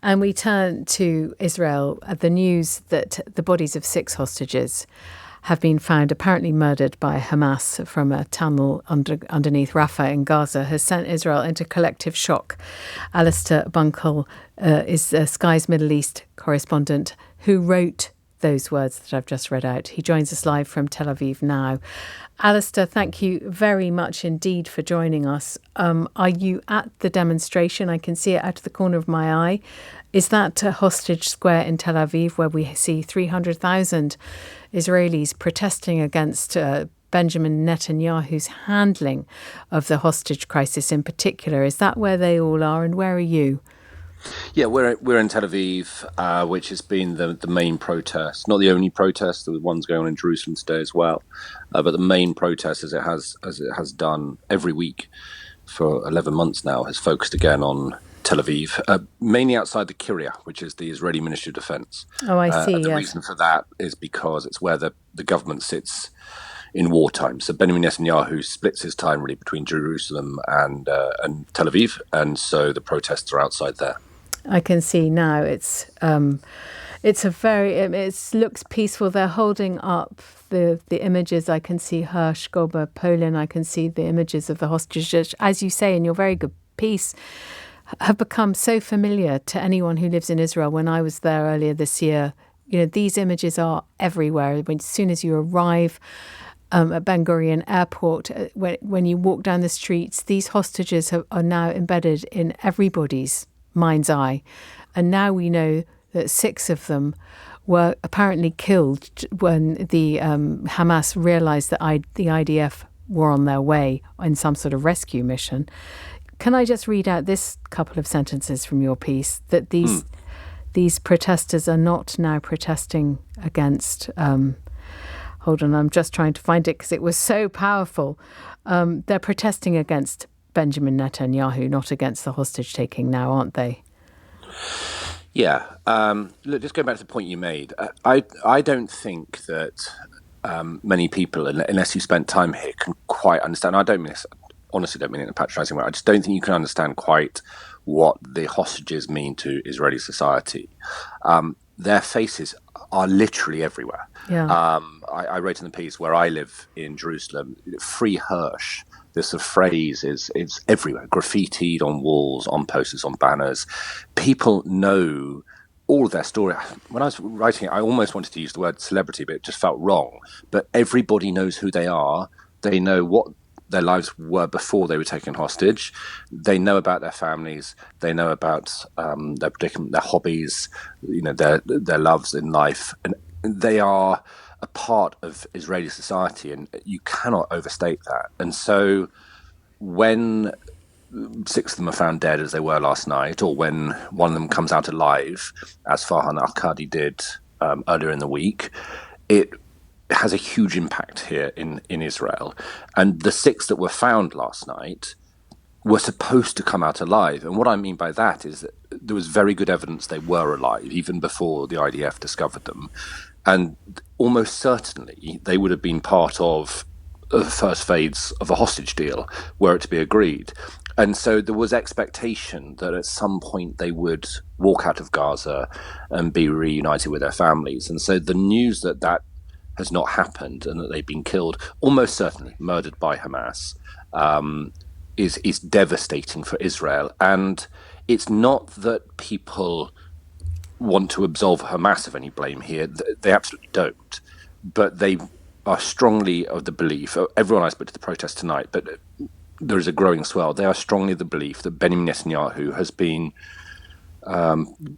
And we turn to Israel. The news that the bodies of 6 hostages have been found apparently murdered by Hamas from a tunnel underneath Rafah in Gaza has sent Israel into collective shock. Alistair Bunkall is Sky's Middle East correspondent who wrote those words that I've just read out. He joins us live from Tel Aviv now. Alistair, thank you very much indeed for joining us. Are you at the demonstration? I can see it out of the corner of my eye. Is that Hostage Square in Tel Aviv, where we see 300,000 Israelis protesting against Benjamin Netanyahu's handling of the hostage crisis in particular? Is that where they all are, and where are you? Yeah, we're in Tel Aviv, which has been the main protest. Not the only protest. There was one's going on in Jerusalem today as well, but the main protest, as it has done every week for 11 months now, has focused again on Tel Aviv, mainly outside the Kiryat, which is the Israeli Ministry of Defense. Oh, I see. The reason for that is because it's where the government sits in wartime. So Benjamin Netanyahu splits his time really between Jerusalem and Tel Aviv, and so the protests are outside there. I can see now it looks peaceful. They're holding up the images. I can see Hirsch, Gober, Polin. I can see the images of the hostages, as you say in your very good piece, have become so familiar to anyone who lives in Israel. When I was there earlier this year, these images are everywhere. As soon as you arrive at Ben Gurion Airport, when you walk down the streets, these hostages are now embedded in everybody's mind's eye. And now we know that 6 of them were apparently killed when the Hamas realised that the IDF were on their way in some sort of rescue mission. Can I just read out this couple of sentences from your piece, that these protesters are not now protesting against... hold on, I'm just trying to find it because it was so powerful. They're protesting against Benjamin Netanyahu, not against the hostage-taking now, aren't they? Yeah. Look, just going back to the point you made, I don't think that many people, unless you spent time here, can quite understand. Honestly don't mean it in a patronising way. I just don't think you can understand quite what the hostages mean to Israeli society. Their faces are literally everywhere. Yeah. I wrote in the piece where I live in Jerusalem, Free Hirsch. This phrase is everywhere, graffitied on walls, on posters, on banners. People know all of their story. When I was writing it, I almost wanted to use the word celebrity, but it just felt wrong. But everybody knows who they are. They know what their lives were before they were taken hostage. They know about their families. They know about their predicament, their hobbies, their loves in life, and they are a part of Israeli society, and you cannot overstate that. And so when 6 of them are found dead, as they were last night, or when one of them comes out alive, as Farhan Alkadi did earlier in the week, it has a huge impact here in Israel. And the 6 that were found last night were supposed to come out alive. And what I mean by that is that there was very good evidence they were alive, even before the IDF discovered them. And almost certainly they would have been part of the first phase of a hostage deal, were it to be agreed. And so there was expectation that at some point they would walk out of Gaza and be reunited with their families. And so the news that has not happened and that they've been killed, almost certainly murdered by Hamas, is devastating for Israel. And it's not that people want to absolve Hamas of any blame here. They absolutely don't. But they are strongly of the belief, everyone I spoke to the protest tonight, but there is a growing swell. They are strongly of the belief that Benjamin Netanyahu has been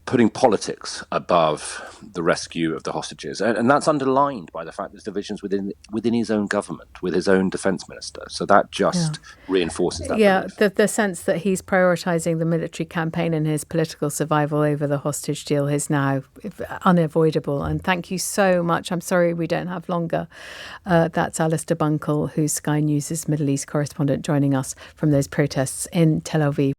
putting politics above the rescue of the hostages. And that's underlined by the fact there's divisions within his own government, with his own defence minister. So that just reinforces that belief. The sense that he's prioritising the military campaign and his political survival over the hostage deal is now unavoidable. And thank you so much. I'm sorry we don't have longer. That's Alistair Bunkall, who's Sky News' Middle East correspondent, joining us from those protests in Tel Aviv.